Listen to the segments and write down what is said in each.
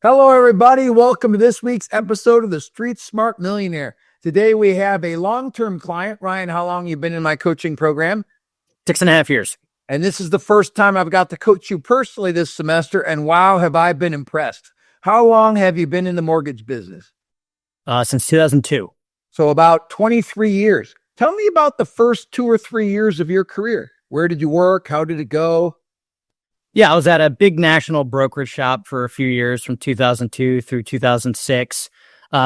Hello, everybody. Welcome to this week's episode of the Street Smart Millionaire. Today we have a long-term client. Ryan, how long you been in my coaching program? 6.5 years. And this is the first time I've got to coach you personally this semester. And wow, have I been impressed. How long have you been in the mortgage business? Since 2002. So about 23 years. Tell me about the first 2 or 3 years of your career. Where did you work? How did it go? Yeah, I was at a big national brokerage shop for a few years from 2002 through 2006.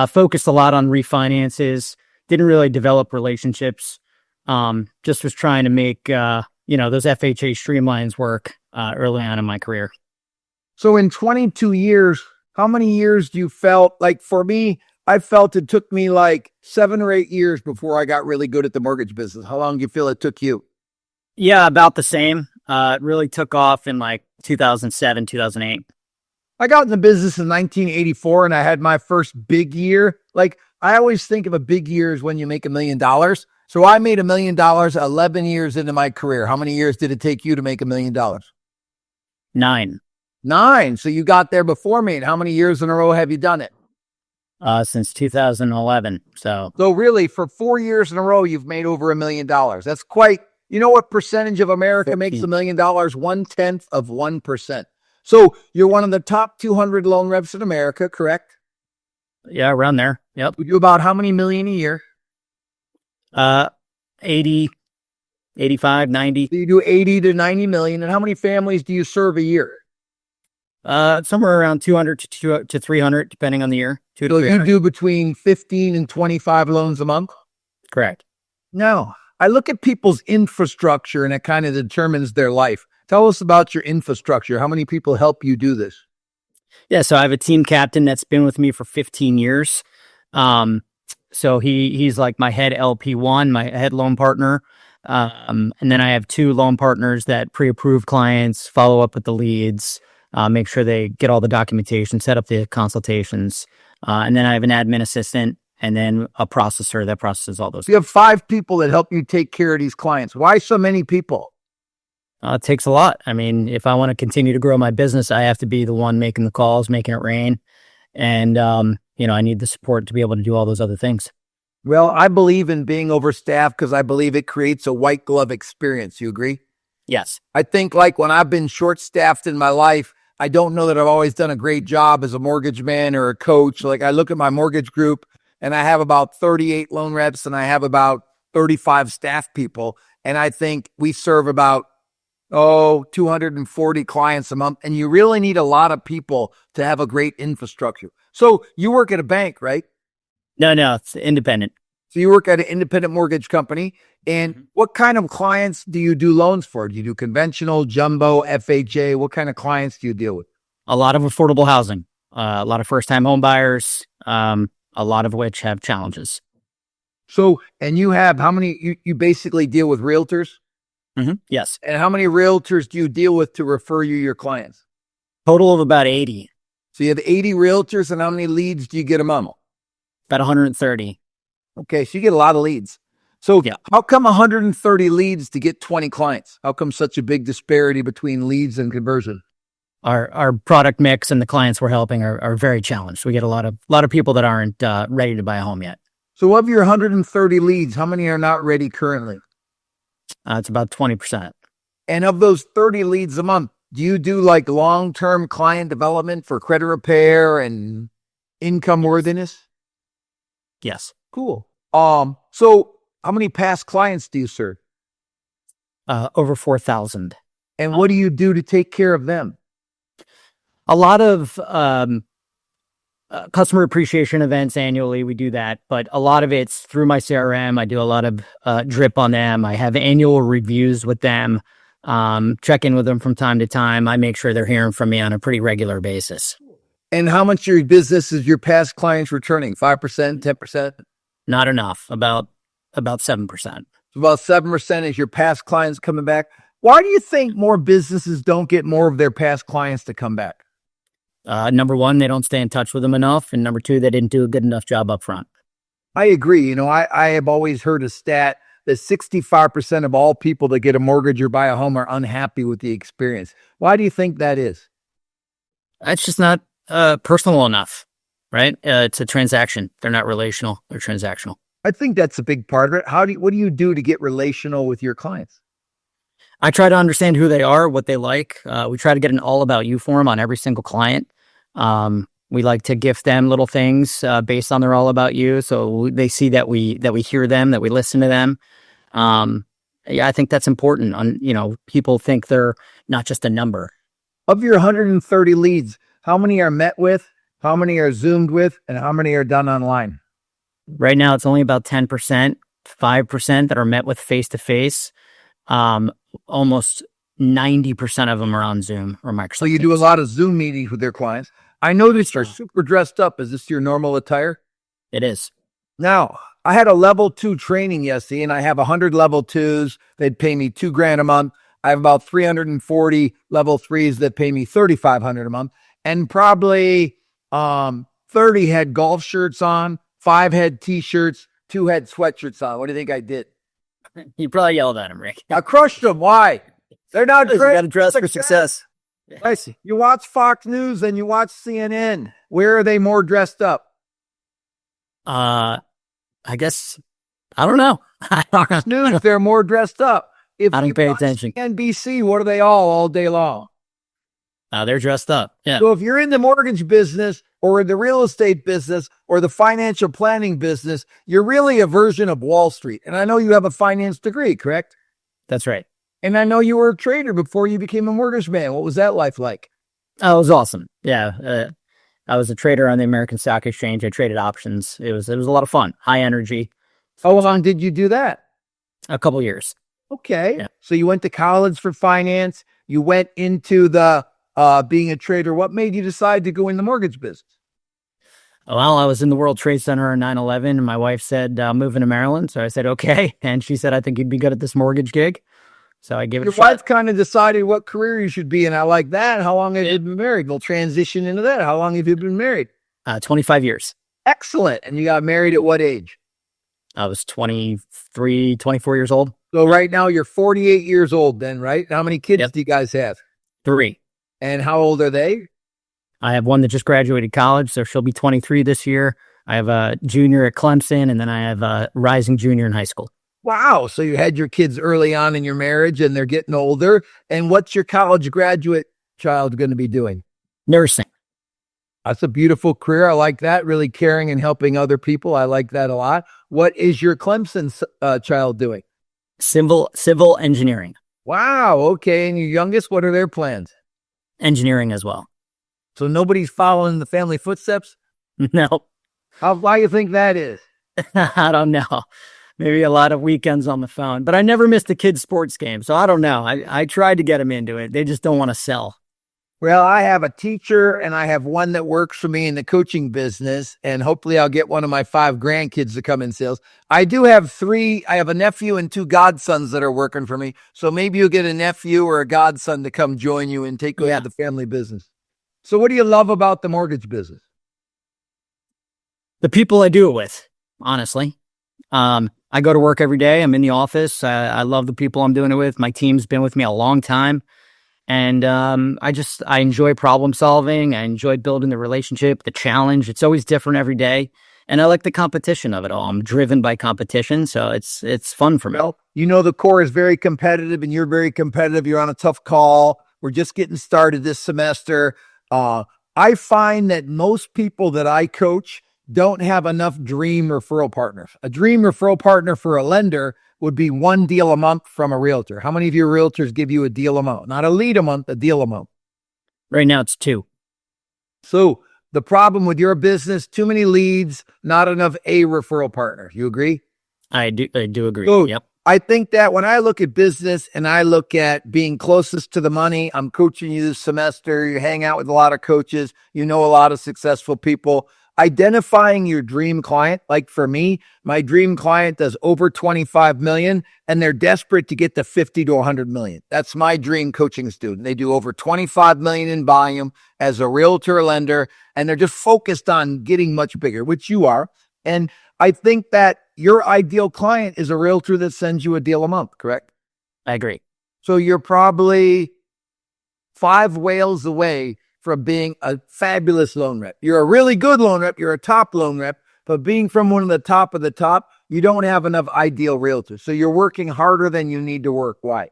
Focused a lot on refinances. Didn't really develop relationships. Just was trying to make, those FHA streamlines work early on in my career. So in 22 years, how many years do you felt like? For me, I felt it took me like 7 or 8 years before I got really good at the mortgage business. How long do you feel it took you? Yeah, about the same. It really took off in like 2007, 2008. I got in the business in 1984 and I had my first big year. Like, I always think of a big year as when you make $1 million. So I made $1 million 11 years into my career. How many years did it take you to make $1 million? 9. 9. So you got there before me. And how many years in a row have you done it? Since 2011. So really, for 4 years in a row, you've made over $1 million. That's quite. You know what percentage of America makes $1 million? 1/10 of 1%. So you're one of the top 200 loan reps in America, correct? yeah, around there. Yep. You do about how many million a year? 80, 85, 90. So you do 80 to 90 million. And how many families do you serve a year? Somewhere around 200 to 300, depending on the year. So you do between 15 and 25 loans a month? Correct. No. I look at people's infrastructure and it kind of determines their life. Tell us about your infrastructure. How many people help you do this? Yeah, so I have a team captain that's been with me for 15 years. So he's like my head LP1, my head loan partner. And then I have 2 loan partners that pre-approve clients, follow up with the leads, make sure they get all the documentation, set up the consultations. And then I have an admin assistant and then a processor that processes all those. So you have 5 people that help you take care of these clients. Why so many people? It takes a lot. I mean, if I want to continue to grow my business, I have to be the one making the calls, making it rain. And, I need the support to be able to do all those other things. Well, I believe in being overstaffed because I believe it creates a white glove experience. You agree? Yes. I think like when I've been short staffed in my life, I don't know that I've always done a great job as a mortgage man or a coach. Like I look at my mortgage group and I have about 38 loan reps and I have about 35 staff people. And I think we serve about 240 clients a month. And you really need a lot of people to have a great infrastructure. So you work at a bank, right? No, it's independent. So you work at an independent mortgage company. And what kind of clients do you do loans for? Do you do conventional, jumbo, FHA? What kind of clients do you deal with? A lot of affordable housing, a lot of first-time home buyers, a lot of which have challenges. So, and you have how many, you basically deal with realtors? Yes. And how many realtors do you deal with to refer you your clients? Total of about 80. So you have 80 realtors, and how many leads do you get a month? About 130. Okay, so you get a lot of leads. So yeah. How come 130 leads to get 20 clients? How come such a big disparity between leads and conversion? Our product mix and the clients we're helping are very challenged. We get a lot of people that aren't ready to buy a home yet. So of your 130 leads, how many are not ready currently? It's about 20%. And of those 30 leads a month, do you do like long-term client development for credit repair and income worthiness? Yes. Cool. So how many past clients do you serve? Over 4,000. And what do you do to take care of them? A lot of customer appreciation events annually. We do that, but a lot of it's through my CRM. I do a lot of drip on them. I have annual reviews with them, check in with them from time to time. I make sure they're hearing from me on a pretty regular basis. And how much of your business is your past clients returning? 5%, 10%? Not enough. About 7%. So about 7% is your past clients coming back. Why do you think more businesses don't get more of their past clients to come back? Number one, they don't stay in touch with them enough. And number two, they didn't do a good enough job up front. I agree. I have always heard a stat that 65% of all people that get a mortgage or buy a home are unhappy with the experience. Why do you think that is? It's just not personal enough, right? It's a transaction. They're not relational. They're transactional. I think that's a big part of it. What do you do to get relational with your clients? I try to understand who they are, what they like. We try to get an all about you form on every single client. We like to gift them little things based on their all about you, so they see that we hear them, that we listen to them. Yeah, I think that's important. People think they're not just a number. Of your 130 leads, how many are met with, how many are Zoomed with, and how many are done online? Right now, it's only about 10%, 5% that are met with face to face. Almost 90% of them are on Zoom or Microsoft. So you do a lot of Zoom meetings with their clients. I noticed you're super dressed up. Is this your normal attire? It is. Now, I had a level 2 training yesterday, and I have 100 level 2s. They'd pay me $2,000 a month. I have about 340 level 3s that pay me $3,500 a month. And probably 30 had golf shirts on, 5 had t-shirts, 2 had sweatshirts on. What do you think I did? You probably yelled at him, Rick. I crushed them. Why? They're not You got to dress for success. I see. You watch Fox News and you watch CNN. Where are they more dressed up? I guess, I don't know. News, they're more dressed up. If I don't you pay watch attention. NBC, what are they all day long? They're dressed up. Yeah. So if you're in the mortgage business or in the real estate business or the financial planning business, you're really a version of Wall Street. And I know you have a finance degree, correct? That's right. And I know you were a trader before you became a mortgage man. What was that life like? Oh, it was awesome. Yeah. I was a trader on the American Stock Exchange. I traded options. It was a lot of fun. High energy. How long did you do that? A couple years. Okay. Yeah. So you went to college for finance. You went into the being a trader. What made you decide to go in the mortgage business? Well, I was in the World Trade Center on 9/11, and my wife said, moving to Maryland. So I said, okay. And she said, I think you'd be good at this mortgage gig. So I gave it a shot. Your wife kind of decided what career you should be in. I like that. How long have you been married? We'll transition into that. How long have you been married? 25 years. Excellent. And you got married at what age? I was 23, 24 years old. So right now you're 48 years old then, right? How many kids do you guys have? 3. And how old are they? I have one that just graduated college, so she'll be 23 this year. I have a junior at Clemson, and then I have a rising junior in high school. Wow. So you had your kids early on in your marriage and they're getting older. And what's your college graduate child going to be doing? Nursing. That's a beautiful career. I like that. Really caring and helping other people. I like that a lot. What is your Clemson child doing? Civil engineering. Wow. Okay. And your youngest, what are their plans? Engineering as well. So nobody's following the family footsteps? No. Why do you think that is? I don't know. Maybe a lot of weekends on the phone, but I never missed a kid's sports game. So I don't know. I tried to get them into it. They just don't want to sell. Well, I have a teacher and I have one that works for me in the coaching business, and hopefully I'll get one of my 5 grandkids to come in sales. I do have 3. I have a nephew and 2 godsons that are working for me. So maybe you'll get a nephew or a godson to come join you and take over the family business. So what do you love about the mortgage business? The people I do it with, honestly. I go to work every day. I'm in the office. I love the people I'm doing it with. My team's been with me a long time. And I enjoy problem solving. I enjoy building the relationship, the challenge. It's always different every day. And I like the competition of it all. I'm driven by competition. So it's fun for me. Well, you know, the core is very competitive and you're very competitive. You're on a tough call. We're just getting started this semester. I find that most people that I coach don't have enough dream referral partners. A dream referral partner for a lender would be 1 deal a month from a realtor. How many of your realtors give you a deal a month? Not a lead a month, a deal a month. Right now it's 2. So the problem with your business, too many leads, not enough A referral partners. You agree? I do agree. So yep. I think that when I look at business and I look at being closest to the money, I'm coaching you this semester. You hang out with a lot of coaches. You know a lot of successful people. Identifying your dream client. Like for me, my dream client does over 25 million and they're desperate to get to 50 to 100 million. That's my dream coaching student. They do over 25 million in volume as a realtor lender, and they're just focused on getting much bigger, which you are. And I think that your ideal client is a realtor that sends you a deal a month, correct? I agree. So you're probably 5 whales away from being a fabulous loan rep. You're a really good loan rep. You're a top loan rep, but being from one of the top, you don't have enough ideal realtors. So you're working harder than you need to work. Why?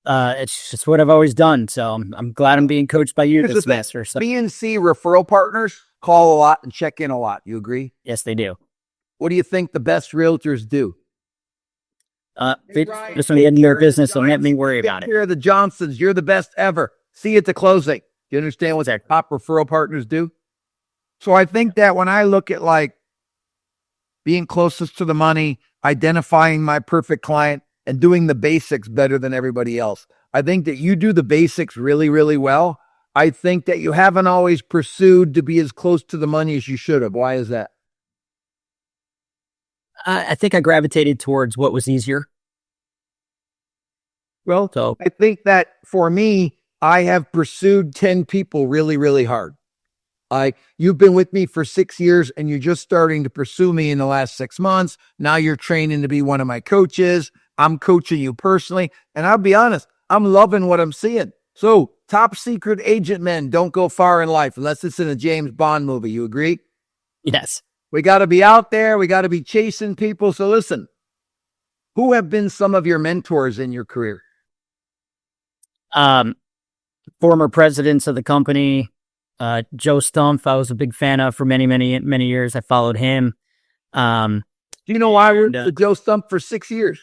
It's just what I've always done. So I'm glad I'm being coached by you this semester. So BNC referral partners call a lot and check in a lot. You agree? yes, they do. What do you think the best realtors do? Just get in their business and let me worry about it. Here are the Johnsons. You're the best ever. See you at the closing. You understand what their top referral partners do? So I think that when I look at like being closest to the money, identifying my perfect client, and doing the basics better than everybody else, I think that you do the basics really, really well. I think that you haven't always pursued to be as close to the money as you should have. Why is that? I think I gravitated towards what was easier. Well, So I think that for me, I have pursued 10 people really, really hard. You've been with me for 6 years and you're just starting to pursue me in the last 6 months. Now you're training to be one of my coaches. I'm coaching you personally. And I'll be honest, I'm loving what I'm seeing. So top secret agent men don't go far in life unless it's in a James Bond movie. You agree? yes. We got to be out there. We got to be chasing people. So listen, who have been some of your mentors in your career? Former presidents of the company, Joe Stumpf, I was a big fan of for many, many, many years. I followed him. Do you know I worked with Joe Stumpf for 6 years?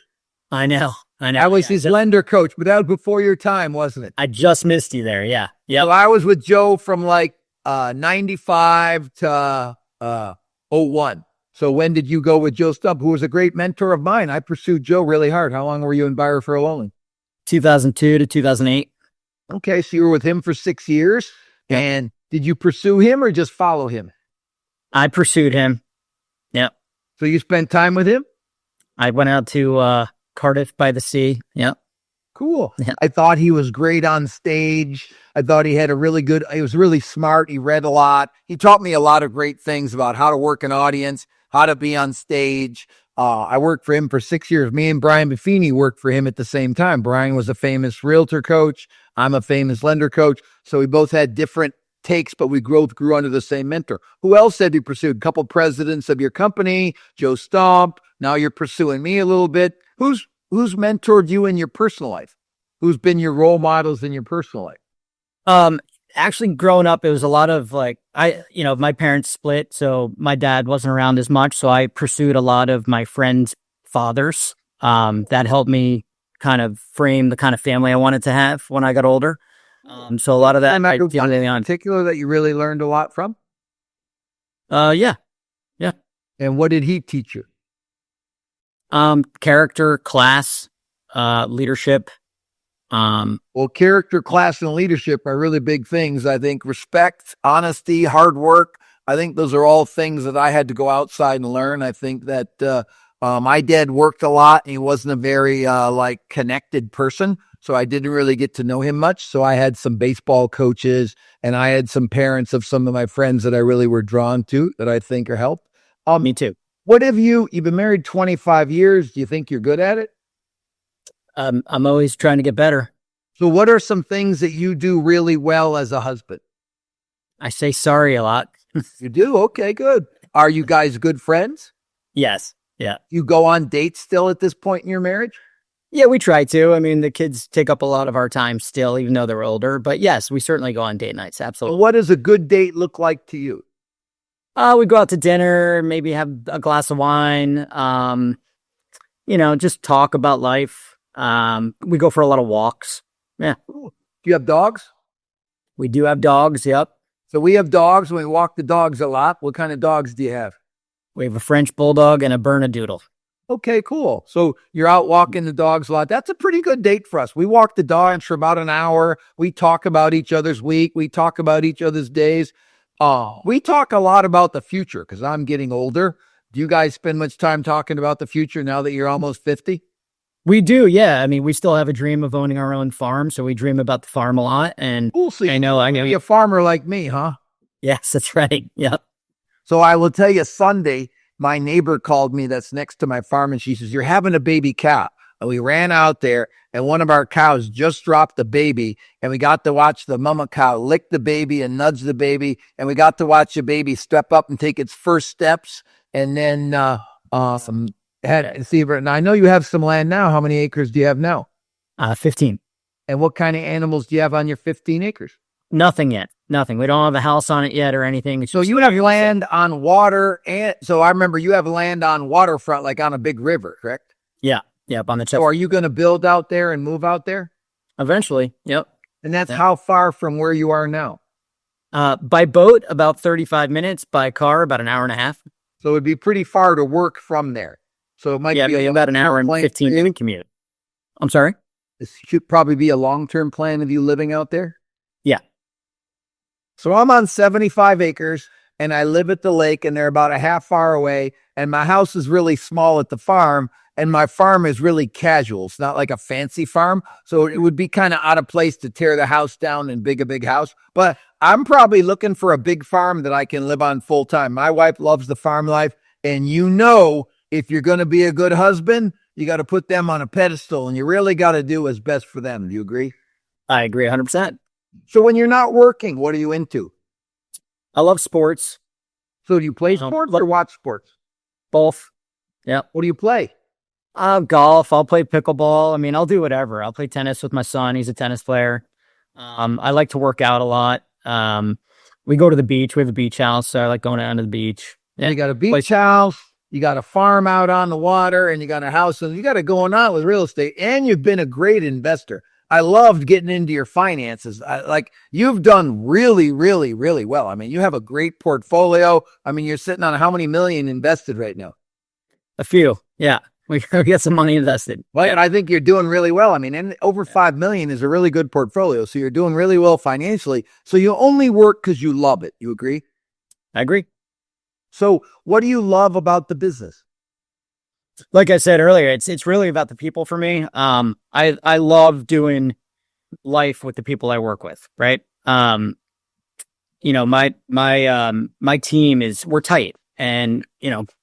I know. I was his lender coach, but that was before your time, wasn't it? I just missed you there. Yeah. So I was with Joe from like 95 to 01. So when did you go with Joe Stumpf, who was a great mentor of mine? I pursued Joe really hard. How long were you in buyer referral only? 2002 to 2008. Okay, so you were with him for 6 years. Yep. And did you pursue him or just follow him? I pursued him. Yep. So you spent time with him? I went out to Cardiff by the Sea. Yep. Cool. Yeah. I thought he was great on stage. I thought he was really smart. He read a lot. He taught me a lot of great things about how to work an audience, how to be on stage. I worked for him for 6 years. Me and Brian Buffini worked for him at the same time. Brian was a famous realtor coach. I'm a famous lender coach. So we both had different takes, but we both grew under the same mentor. Who else had you pursued? A couple presidents of your company, Joe Stomp. Now you're pursuing me a little bit. Who's mentored you in your personal life? Who's been your role models in your personal life? Actually growing up, it was a lot of like, my parents split, so my dad wasn't around as much. So I pursued a lot of my friends' fathers. That helped me kind of frame the kind of family I wanted to have when I got older. So a lot of that, in particular that you really learned a lot from? Yeah. And what did he teach you? Character, class, leadership. Well, character, class, and leadership are really big things. I think respect, honesty, hard work. I think those are all things that I had to go outside and learn. I think that my dad worked a lot and he wasn't a very connected person. So I didn't really get to know him much. So I had some baseball coaches and I had some parents of some of my friends that I really were drawn to that I think are helped. Me too. You've been married 25 years. Do you think you're good at it? I'm always trying to get better. So what are some things that you do really well as a husband? I say sorry a lot. You do? Okay, good. Are you guys good friends? Yes. Yeah. You go on dates still at this point in your marriage? Yeah, we try to. I mean, the kids take up a lot of our time still, even though they're older. But yes, we certainly go on date nights. Absolutely. What does a good date look like to you? We go out to dinner, maybe have a glass of wine, just talk about life. We go for a lot of walks. Yeah. Cool. Do you have dogs? We do have dogs. Yep. So we have dogs and we walk the dogs a lot. What kind of dogs do you have? We have a French bulldog and a Bernedoodle. Okay, cool. So you're out walking the dogs a lot. That's a pretty good date for us. We walk the dogs for about an hour. We talk about each other's week. We talk about each other's days. We talk a lot about the future because I'm getting older. Do you guys spend much time talking about the future now that you're almost 50? We do, yeah. I mean, we still have a dream of owning our own farm, so we dream about the farm a lot. And we'll see. I know. You're a farmer like me, huh? Yes, that's right. Yep. So I will tell you, Sunday, my neighbor called me that's next to my farm, and she says, "You're having a baby calf." And we ran out there, and one of our cows just dropped a baby, and we got to watch the mama cow lick the baby and nudge the baby, and we got to watch the baby step up and take its first steps, and then had see. And I know you have some land now. How many acres do you have now? 15. And what kind of animals do you have on your 15 acres? Nothing yet. Nothing. We don't have a house on it yet or anything. It's So you have land on water, and so I remember you have land on waterfront, like on a big river, correct? Yeah. Yep. On the So tip. are you going to build out there and move out there? Eventually. Yep. And that's Yeah. how far from where you are now? By boat, about 35 minutes. By car, about an hour and a half. So it'd be pretty far to work from there. So it might Yeah, be about an hour and plan 15 for you. minute commute. I'm sorry? This should probably be a long-term plan of you living out there. Yeah. So I'm on 75 acres and I live at the lake, and they're about a half far away. And my house is really small at the farm, and my farm is really casual. It's not like a fancy farm. So it would be kind of out of place to tear the house down and big a big house. But I'm probably looking for a big farm that I can live on full time. My wife loves the farm life. And if you're going to be a good husband, you got to put them on a pedestal, and you really got to do what's best for them. Do you agree? I agree 100%. So when you're not working, what are you into? I love sports. So do you play sports or watch sports? Both. Yep. What do you play? Golf. I'll play pickleball. I mean, I'll do whatever. I'll play tennis with my son. He's a tennis player. I like to work out a lot. We go to the beach. We have a beach house, so I like going down to the beach. Yeah. You got a beach house, you got a farm out on the water, and you got a house, and you got it going on with real estate, and you've been a great investor. I loved getting into your finances. You've done really, really, really well. I mean, you have a great portfolio. I mean, you're sitting on how many million invested right now? A few. Yeah. We get some money invested. Well, and I think you're doing really well. I mean, and over 5 million is a really good portfolio. So you're doing really well financially. So you only work because you love it. You agree? I agree. So what do you love about the business? Like I said earlier, it's really about the people for me. I love doing life with the people I work with, right? My team we're tight, and,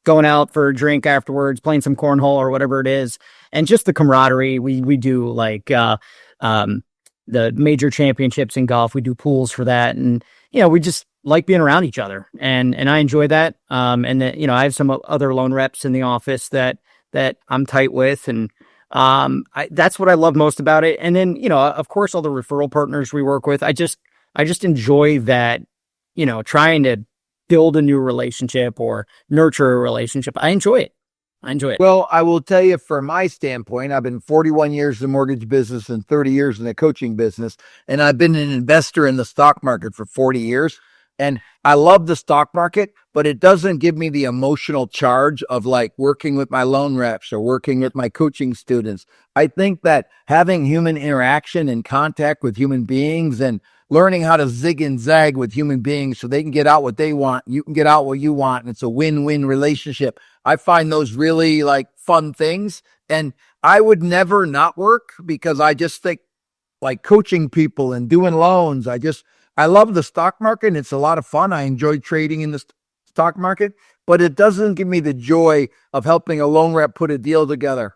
going out for a drink afterwards, playing some cornhole or whatever it is. And just the camaraderie. We do like, the major championships in golf. We do pools for that. And, we just like being around each other, and I enjoy that. And that, I have some other loan reps in the office that I'm tight with, and that's what I love most about it. And then, of course, all the referral partners we work with, I just enjoy that, trying to build a new relationship or nurture a relationship. I enjoy it. Well, I will tell you, from my standpoint, I've been 41 years in the mortgage business and 30 years in the coaching business. And I've been an investor in the stock market for 40 years. And I love the stock market, but it doesn't give me the emotional charge of like working with my loan reps or working with my coaching students. I think that having human interaction and contact with human beings and learning how to zig and zag with human beings so they can get out what they want, you can get out what you want, and it's a win-win relationship. I find those really like fun things. And I would never not work, because I just think like coaching people and doing loans, I love the stock market, and it's a lot of fun. I enjoy trading in the stock market, but it doesn't give me the joy of helping a loan rep put a deal together,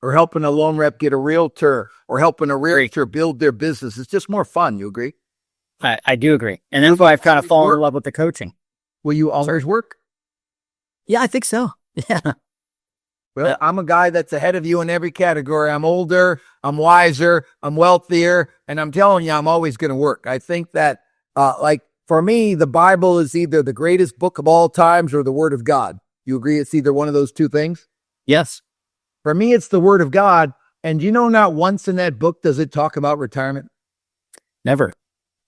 or helping a loan rep get a realtor, or helping a realtor build their business. It's just more fun. You agree? I do agree. And that's why I've kind of fallen in love with the coaching. Will you always work? Yeah, I think so. Yeah. Well, I'm a guy that's ahead of you in every category. I'm older, I'm wiser, I'm wealthier, and I'm telling you, I'm always going to work. I think that, for me, the Bible is either the greatest book of all times or the Word of God. You agree it's either one of those two things? Yes. For me, it's the Word of God. And not once in that book does it talk about retirement. Never.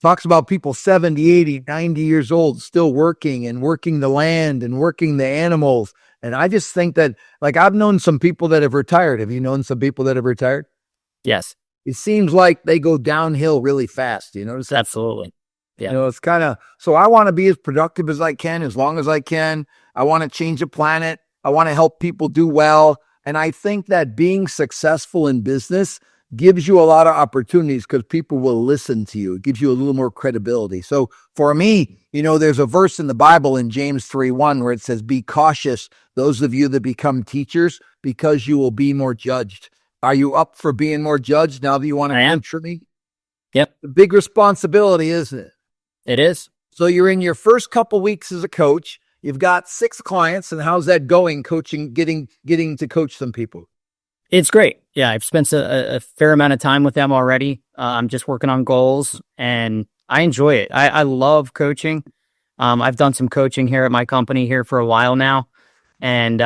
Talks about people 70, 80, 90 years old still working and working the land and working the animals. And I just think that, I've known some people that have retired. Have you known some people that have retired? Yes. It seems like they go downhill really fast. You notice that? Absolutely. Yeah. It's kind of, so I want to be as productive as I can, as long as I can. I want to change the planet. I want to help people do well. And I think that being successful in business gives you a lot of opportunities, because people will listen to you. It gives you a little more credibility. So for me, there's a verse in the Bible in James 3:1 where it says, "Be cautious, those of you that become teachers, because you will be more judged." Are you up for being more judged now that you want to I am. coach for me? Yep, A big responsibility, isn't it? it is. So you're in your first couple weeks as a coach. You've got 6 clients, and how's that going? Coaching, getting to coach some people. It's great. Yeah, I've spent a fair amount of time with them already. I'm just working on goals, and I enjoy it. I love coaching. I've done some coaching here at my company here for a while now, and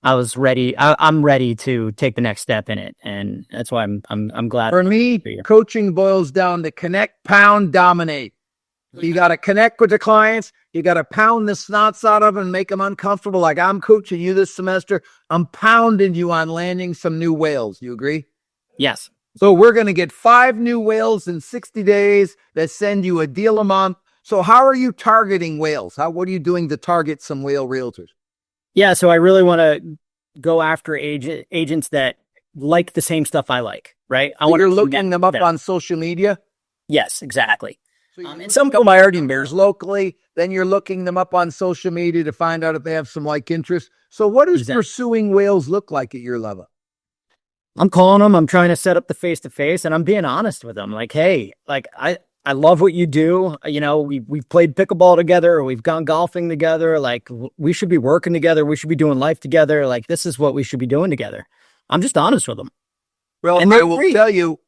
I was ready. I'm ready to take the next step in it, and that's why I'm glad. For me, coaching boils down to connect, pound, dominate. You got to connect with the clients. You got to pound the snots out of them and make them uncomfortable. Like I'm coaching you this semester. I'm pounding you on landing some new whales. You agree? Yes. So we're going to get 5 new whales in 60 days that send you a deal a month. So how are you targeting whales? What are you doing to target some whale realtors? Yeah, so I really want to go after agents that like the same stuff I like, right? I want You're looking them up on social media? Yes, exactly. So and some of my already bears locally, then you're looking them up on social media to find out if they have some like interest. So what does pursuing whales look like at your level? I'm calling them. I'm trying to set up the face-to-face, and I'm being honest with them. Like, hey, like I love what you do. You know, we've played pickleball together, or we've gone golfing together. Like, we should be working together. We should be doing life together. Like, this is what we should be doing together. I'm just honest with them. Well, and I will tell you,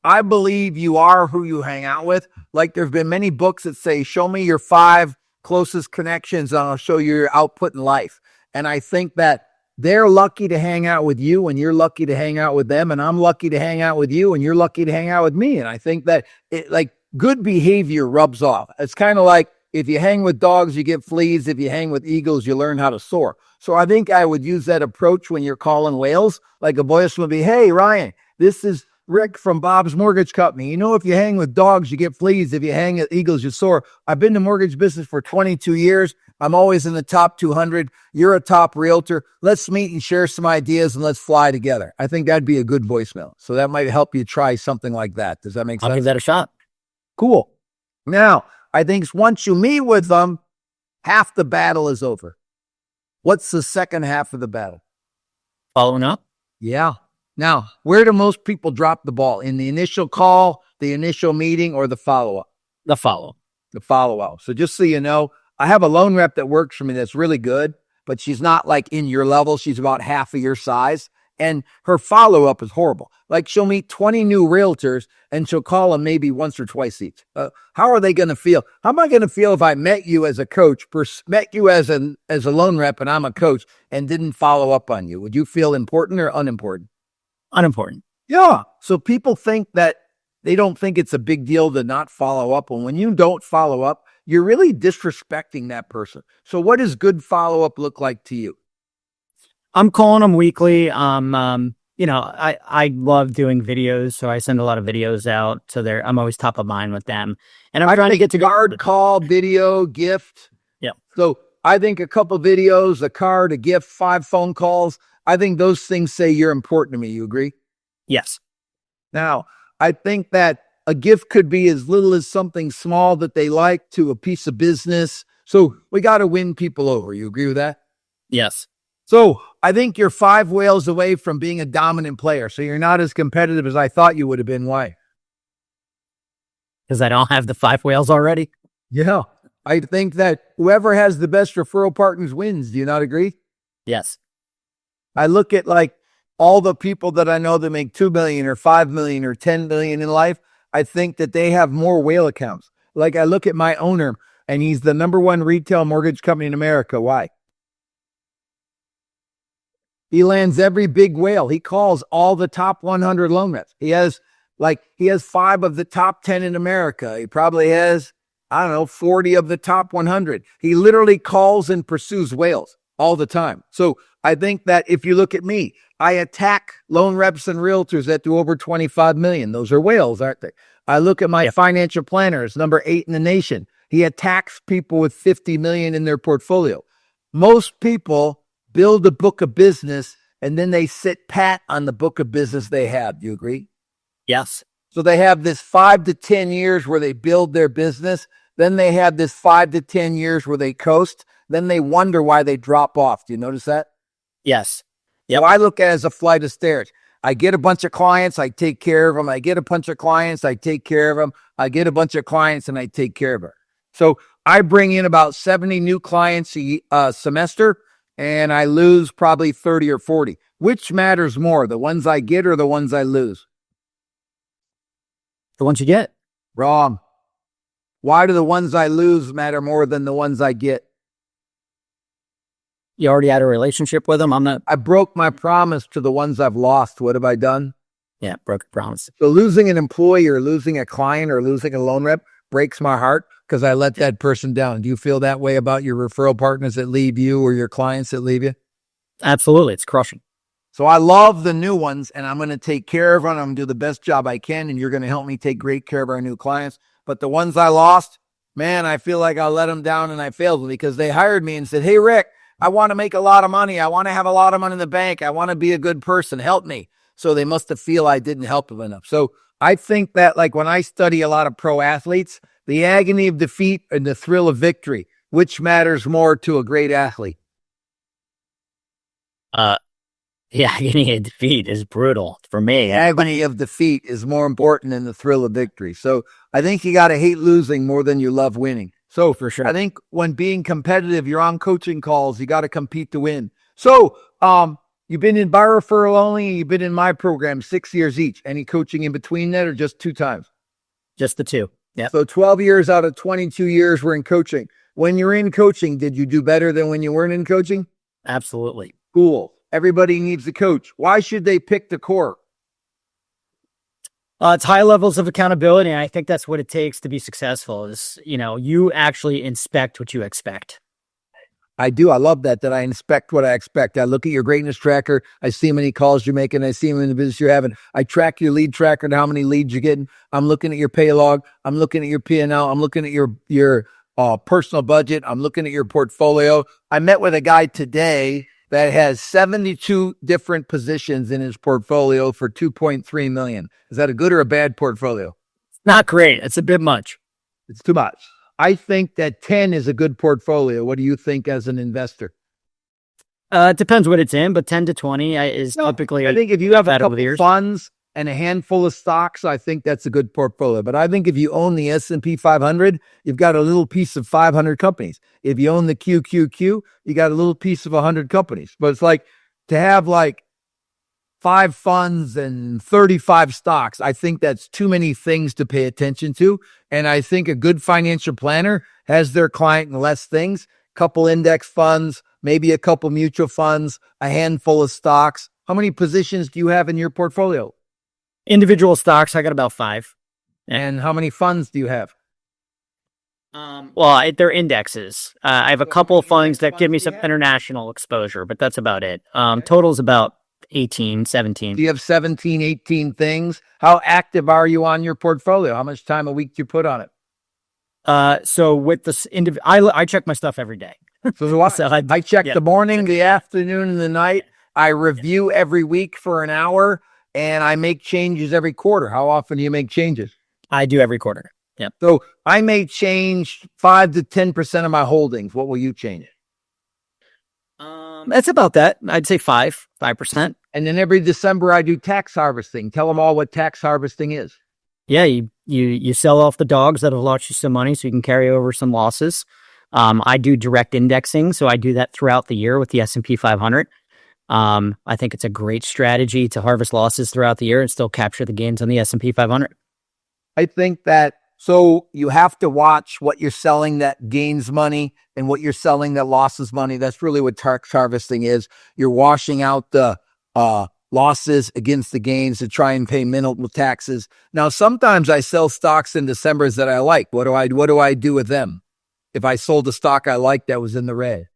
I believe you are who you hang out with. Like, there's been many books that say, show me your 5 closest connections, and I'll show you your output in life. And I think that they're lucky to hang out with you, and you're lucky to hang out with them, and I'm lucky to hang out with you, and you're lucky to hang out with me. And I think that good behavior rubs off. It's kind of like if you hang with dogs, you get fleas. If you hang with eagles, you learn how to soar. So I think I would use that approach when you're calling whales. Like a voice would be, hey, Ryan, this is Rick from Bob's Mortgage Company. You know, if you hang with dogs, you get fleas. If you hang with eagles, you soar. I've been in the mortgage business for 22 years. I'm always in the top 200. You're a top realtor. Let's meet and share some ideas and let's fly together. I think that'd be a good voicemail. So that might help you try something like that. Does that make sense? I'll give that a shot. Cool. Now, I think once you meet with them, half the battle is over. What's the second half of the battle? Following up? Yeah. Now, where do most people drop the ball? In the initial call, the initial meeting, or the follow-up? The follow-up. The follow-up. So just so you know, I have a loan rep that works for me that's really good, but she's not like in your level. She's about half of your size. And her follow-up is horrible. Like she'll meet 20 new realtors and she'll call them maybe once or twice each. How are they going to feel? How am I going to feel if I met you as a coach, met you as a loan rep and I'm a coach and didn't follow up on you? Would you feel important or unimportant? Unimportant. Yeah. So people think that they don't think it's a big deal to not follow up. And when you don't follow up, you're really disrespecting that person. So what does good follow-up look like to you? I'm calling them weekly. You know, I love doing videos, so I send a lot of videos out. So I'm always top of mind with them. And I'm trying to get to card, call, video, gift. Yeah. So I think a couple videos, a card, a gift, 5 phone calls. I think those things say you're important to me. You agree? Yes. Now, I think that a gift could be as little as something small that they like to a piece of business. So we got to win people over. You agree with that? Yes. So I think you're 5 whales away from being a dominant player. So you're not as competitive as I thought you would have been. Why? Because I don't have the 5 whales already. Yeah. I think that whoever has the best referral partners wins. Do you not agree? Yes. I look at like all the people that I know that make 2 million or 5 million or 10 million in life. I think that they have more whale accounts. Like I look at my owner and he's the number 1 retail mortgage company in America. Why? He lands every big whale. He calls all the top 100 loan reps. He has 5 of the top 10 in America. He probably has, 40 of the top 100. He literally calls and pursues whales all the time. So I think that if you look at me, I attack loan reps and realtors that do over 25 million. Those are whales, aren't they? I look at my financial planners, number 8 in the nation. He attacks people with 50 million in their portfolio. Most people build a book of business, and then they sit pat on the book of business they have. Do you agree? Yes. So they have this 5 to 10 years where they build their business. Then they have this 5 to 10 years where they coast. Then they wonder why they drop off. Do you notice that? Yes. Yep. So I look at it as a flight of stairs. I get a bunch of clients, I take care of them. I get a bunch of clients, I take care of them. I get a bunch of clients and I take care of them. So I bring in about 70 new clients a semester, and I lose probably 30 or 40. Which matters more, the ones I get or the ones I lose? The ones you get. Wrong. Why do the ones I lose matter more than the ones I get? You already had a relationship with them. I broke my promise to the ones I've lost. What have I done? Yeah, broke a promise. So losing an employee or losing a client or losing a loan rep breaks my heart because I let that person down. Do you feel that way about your referral partners that leave you or your clients that leave you? Absolutely. It's crushing. So I love the new ones, and I'm going to take care of them. I'm going to do the best job I can, and you're going to help me take great care of our new clients. But the ones I lost, man, I feel like I let them down and I failed them because they hired me and said, hey, Rick, I want to make a lot of money. I want to have a lot of money in the bank. I want to be a good person. Help me. So they must have feel I didn't help them enough. So I think that, like, when I study a lot of pro athletes, the agony of defeat and the thrill of victory, which matters more to a great athlete? The agony of defeat is brutal for me. Agony of defeat is more important than the thrill of victory. So I think you got to hate losing more than you love winning. So For sure. I think when being competitive, you're on coaching calls, you got to compete to win. So you've been in by referral only, and you've been in my program 6 years each. Any coaching in between that or just 2 times? Just the 2. Yeah. So 12 years out of 22 years we're in coaching. When you're in coaching, did you do better than when you weren't in coaching? Absolutely. Cool. Everybody needs a coach. Why should they pick the core? It's high levels of accountability. And I think that's what it takes to be successful is, you actually inspect what you expect. I do. I love that I inspect what I expect. I look at your greatness tracker. I see how many calls you're making. I see them in the business you're having. I track your lead tracker and how many leads you're getting. I'm looking at your pay log. I'm looking at your P&L. I'm looking at your personal budget. I'm looking at your portfolio. I met with a guy today that has 72 different positions in his portfolio for 2.3 million. Is that a good or a bad portfolio? Not great. It's a bit much. It's too much. I think that 10 is a good portfolio. What do you think as an investor? It depends what it's in, but 10 to 20 is typically. I think if you have a over couple the years. funds and a handful of stocks, I think that's a good portfolio. But I think if you own the S&P 500, you've got a little piece of 500 companies. If you own the QQQ, you got a little piece of 100 companies. But it's like to have like 5 funds and 35 stocks. I think that's too many things to pay attention to. And I think a good financial planner has their client in less things, couple index funds, maybe a couple mutual funds, a handful of stocks. How many positions do you have in your portfolio? Individual stocks, I got about 5. And how many funds do you have? Well, they're indexes. I have a couple of funds that give me some international exposure, but that's about it. Total's about 18, 17. Do you have 17, 18 things? How active are you on your portfolio? How much time a week do you put on it? So with this I check my stuff every day. So do I. So I check the morning, the afternoon, and the night. I review every week for an hour, and I make changes every quarter. How often do you make changes? I do every quarter. Yep. So I may change 5 to 10% of my holdings. What will you change? That's about that. I'd say 5%. And then every December I do tax harvesting. Tell them all what tax harvesting is. Yeah, you sell off the dogs that'll lost you some money so you can carry over some losses. I do direct indexing, so I do that throughout the year with the S&P 500. I think it's a great strategy to harvest losses throughout the year and still capture the gains on the S&P 500. I think that, so you have to watch what you're selling that gains money and what you're selling that losses money. That's really what tax harvesting is. You're washing out the losses against the gains to try and pay minimal taxes. Now, sometimes I sell stocks in Decembers that I like. What do I do with them? If I sold a stock I liked that was in the red.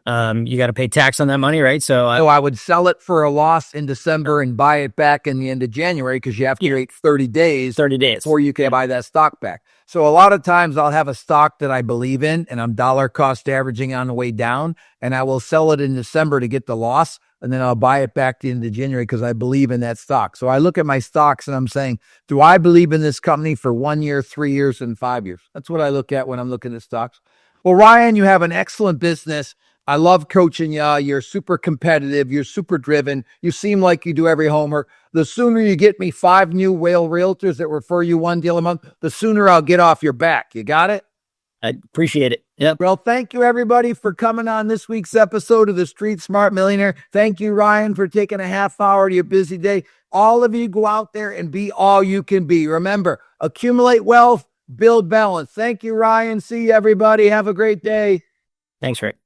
You got to pay tax on that money, right? So I would sell it for a loss in December and buy it back in the end of January because you have to wait 30 days before you can buy that stock back. So a lot of times I'll have a stock that I believe in and I'm dollar cost averaging on the way down, and I will sell it in December to get the loss, and then I'll buy it back at the end of January because I believe in that stock. So I look at my stocks and I'm saying, do I believe in this company for 1 year, 3 years, and 5 years? That's what I look at when I'm looking at stocks. Well, Ryan, you have an excellent business I love coaching you. You're super competitive. You're super driven. You seem like you do every homework. The sooner you get me 5 new whale realtors that refer you one deal a month, the sooner I'll get off your back. You got it? I appreciate it. Yep. Well, thank you everybody for coming on this week's episode of the Street Smart Millionaire. Thank you, Ryan, for taking a half hour to your busy day. All of you go out there and be all you can be. Remember, accumulate wealth, build balance. Thank you, Ryan. See you, everybody. Have a great day. Thanks, Rick.